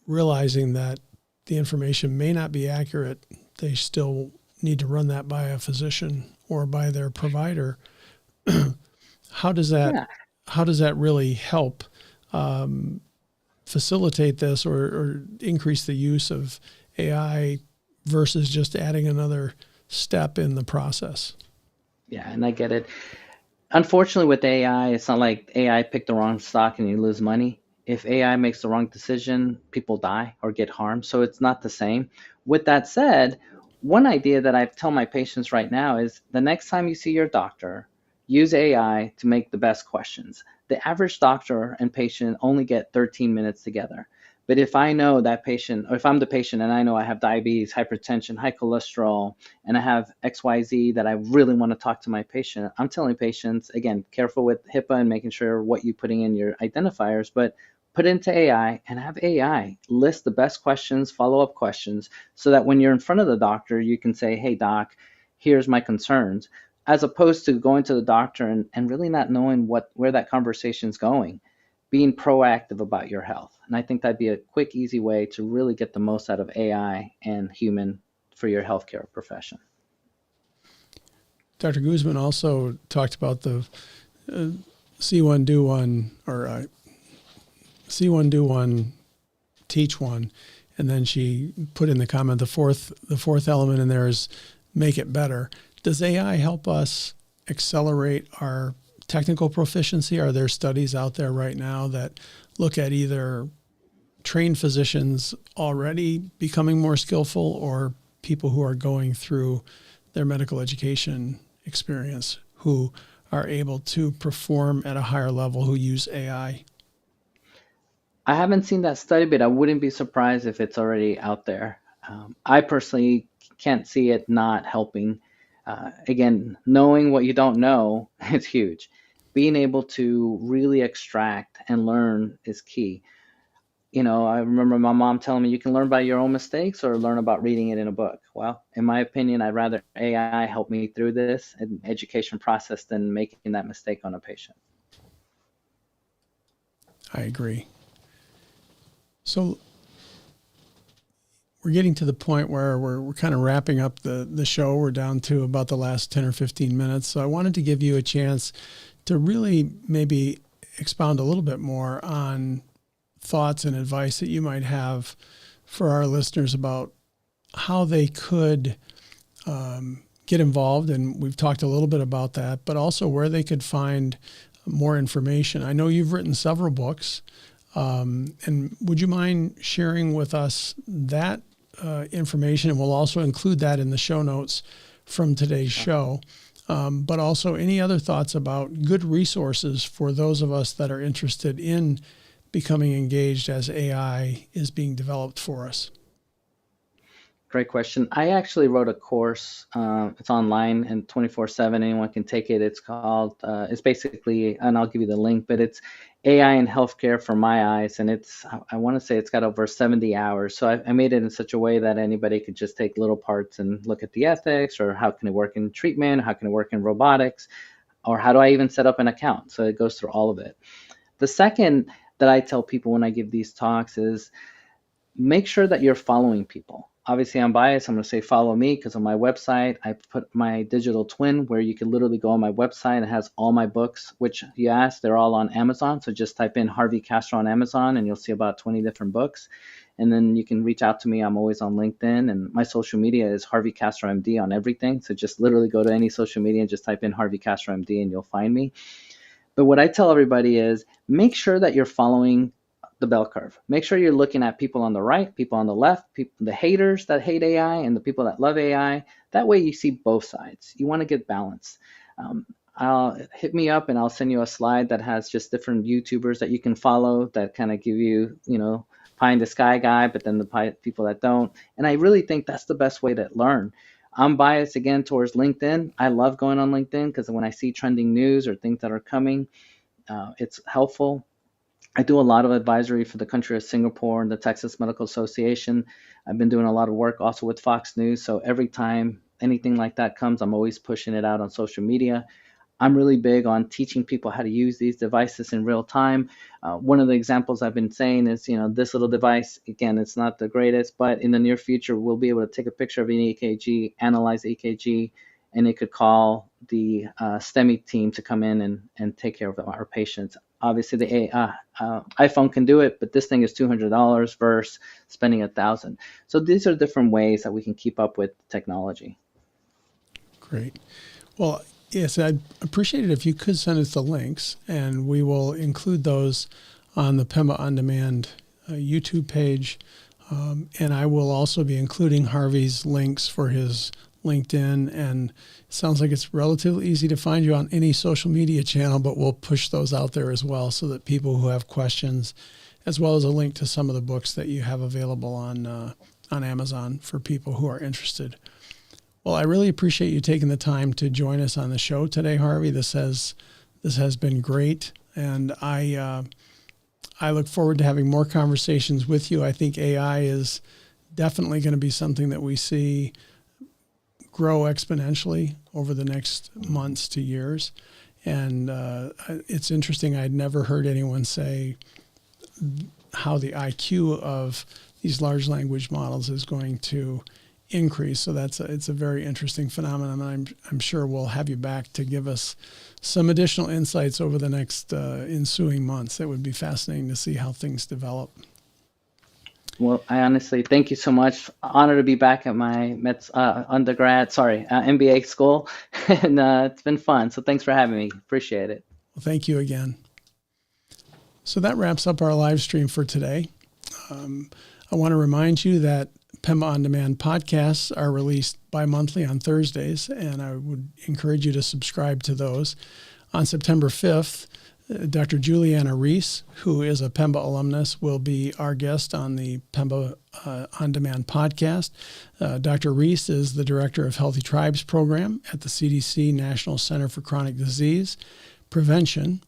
realizing that the information may not be accurate. They still need to run that by a physician or by their provider. How does that really help facilitate this or increase the use of AI versus just adding another step in the process. Yeah, and I get it. Unfortunately, with AI, it's not like AI picked the wrong stock and you lose money. If AI makes the wrong decision, people die or get harmed. So it's not the same. With that said, one idea that I tell my patients right now is the next time you see your doctor, use AI to make the best questions. The average doctor and patient only get 13 minutes together. But if I know that patient, or if I'm the patient and I know I have diabetes, hypertension, high cholesterol, and I have XYZ that I really want to talk to my patient, I'm telling patients, again, careful with HIPAA and making sure what you're putting in your identifiers, but put into AI and have AI list the best questions, follow-up questions, so that when you're in front of the doctor, you can say, hey, doc, here's my concerns, as opposed to going to the doctor and really not knowing where that conversation's going, being proactive about your health. And I think that'd be a quick, easy way to really get the most out of AI and human for your healthcare profession. Dr. Guzman also talked about the see one, do one, or see one, do one, teach one, and then she put in the comment the fourth element in there is make it better. Does AI help us accelerate our technical proficiency? Are there studies out there right now that look at either trained physicians already becoming more skillful or people who are going through their medical education experience who are able to perform at a higher level who use AI? I haven't seen that study, but I wouldn't be surprised if it's already out there. I personally can't see it not helping. Again, knowing what you don't know is huge. Being able to really extract and learn is key. I remember my mom telling me you can learn by your own mistakes or learn about reading it in a book. Well, in my opinion, I'd rather AI help me through this education process than making that mistake on a patient. I agree. So we're getting to the point where we're kind of wrapping up the show. We're down to about the last 10 or 15 minutes. So I wanted to give you a chance to really maybe expound a little bit more on thoughts and advice that you might have for our listeners about how they could get involved. And we've talked a little bit about that, but also where they could find more information. I know you've written several books. And would you mind sharing with us that information? And we'll also include that in the show notes from today's show. But also any other thoughts about good resources for those of us that are interested in becoming engaged as AI is being developed for us? Great question. I actually wrote a course. It's online and 24/7. Anyone can take it. It's basically, and I'll give you the link, but it's AI in healthcare for my eyes. And I want to say it's got over 70 hours. So I made it in such a way that anybody could just take little parts and look at the ethics, or how can it work in treatment? How can it work in robotics? Or how do I even set up an account? So it goes through all of it. The second that I tell people when I give these talks is make sure that you're following people. Obviously, I'm biased. I'm going to say follow me because on my website, I put my digital twin where you can literally go on my website. It has all my books, which you asked, they're all on Amazon. So just type in Harvey Castro on Amazon and you'll see about 20 different books. And then you can reach out to me. I'm always on LinkedIn, and my social media is Harvey Castro MD on everything. So just literally go to any social media and just type in Harvey Castro MD and you'll find me. But what I tell everybody is make sure that you're following the bell curve. Make sure you're looking at people on the right, people on the left, the haters that hate AI and the people that love AI. That way you see both sides. You want to get balance. Hit me up and I'll send you a slide that has just different YouTubers that you can follow that kind of give you, pie in the sky guy, but then the people that don't. And I really think that's the best way to learn. I'm biased again towards LinkedIn. I love going on LinkedIn because when I see trending news or things that are coming, it's helpful. I do a lot of advisory for the country of Singapore and the Texas Medical Association. I've been doing a lot of work also with Fox News. So every time anything like that comes, I'm always pushing it out on social media. I'm really big on teaching people how to use these devices in real time. One of the examples I've been saying is, this little device, again, it's not the greatest, but in the near future, we'll be able to take a picture of an EKG, analyze EKG, and it could call the STEMI team to come in and take care of our patients. obviously the iPhone can do it, but this thing is $200 versus spending $1,000. So these are different ways that we can keep up with technology. Great. Well, yes, I'd appreciate it if you could send us the links, and we will include those on the PEMBA On-Demand YouTube page. And I will also be including Harvey's links for his LinkedIn, and it sounds like it's relatively easy to find you on any social media channel, but we'll push those out there as well so that people who have questions, as well as a link to some of the books that you have available on Amazon for people who are interested. Well, I really appreciate you taking the time to join us on the show today, Harvey. This has been great, and I look forward to having more conversations with you. I think AI is definitely going to be something that we see grow exponentially over the next months to years. And it's interesting. I'd never heard anyone say how the IQ of these large language models is going to increase. So it's a very interesting phenomenon. I'm sure we'll have you back to give us some additional insights over the next ensuing months. It would be fascinating to see how things develop. Well, I honestly thank you so much. Honor to be back at my MBA school, and it's been fun. So thanks for having me. Appreciate it. Well, thank you again. So that wraps up our live stream for today. I want to remind you that PEMBA On-Demand podcasts are released bi-monthly on Thursdays, and I would encourage you to subscribe to those. On September 5th, Dr. Juliana Reese, who is a PEMBA alumnus, will be our guest on the PEMBA On-Demand podcast. Dr. Reese is the Director of Healthy Tribes Program at the CDC National Center for Chronic Disease Prevention.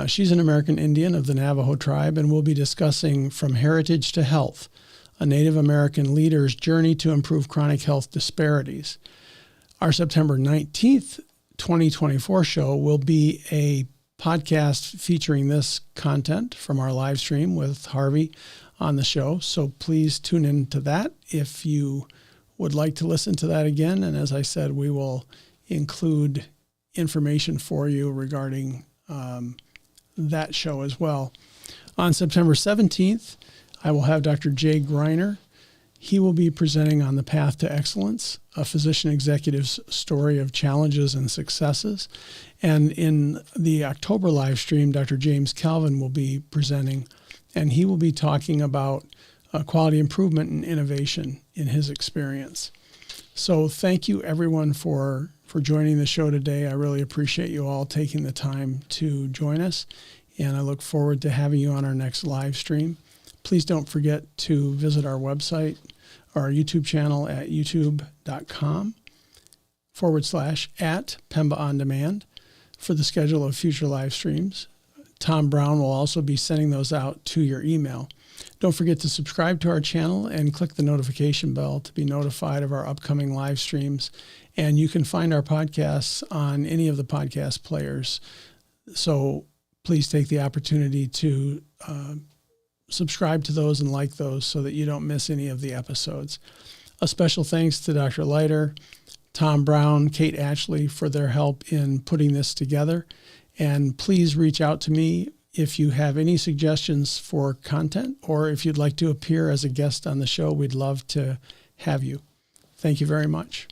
She's an American Indian of the Navajo tribe and will be discussing From Heritage to Health, a Native American leader's journey to improve chronic health disparities. Our September 19th, 2024 show will be a podcast featuring this content from our live stream with Harvey on the show. So please tune in to that if you would like to listen to that again. And as I said, we will include information for you regarding that show as well. On September 17th, I will have Dr. Jay Greiner. He will be presenting on The Path to Excellence, a physician executive's story of challenges and successes. And in the October live stream, Dr. James Calvin will be presenting, and he will be talking about quality improvement and innovation in his experience. So thank you, everyone, for joining the show today. I really appreciate you all taking the time to join us, and I look forward to having you on our next live stream. Please don't forget to visit our website, our YouTube channel at youtube.com/@PEMBA On-Demand for the schedule of future live streams. Tom Brown will also be sending those out to your email. Don't forget to subscribe to our channel and click the notification bell to be notified of our upcoming live streams. And you can find our podcasts on any of the podcast players. So please take the opportunity to subscribe to those and like those so that you don't miss any of the episodes. A special thanks to Dr. Leiter, Tom Brown, Kate Ashley for their help in putting this together. And please reach out to me if you have any suggestions for content or if you'd like to appear as a guest on the show. We'd love to have you. Thank you very much.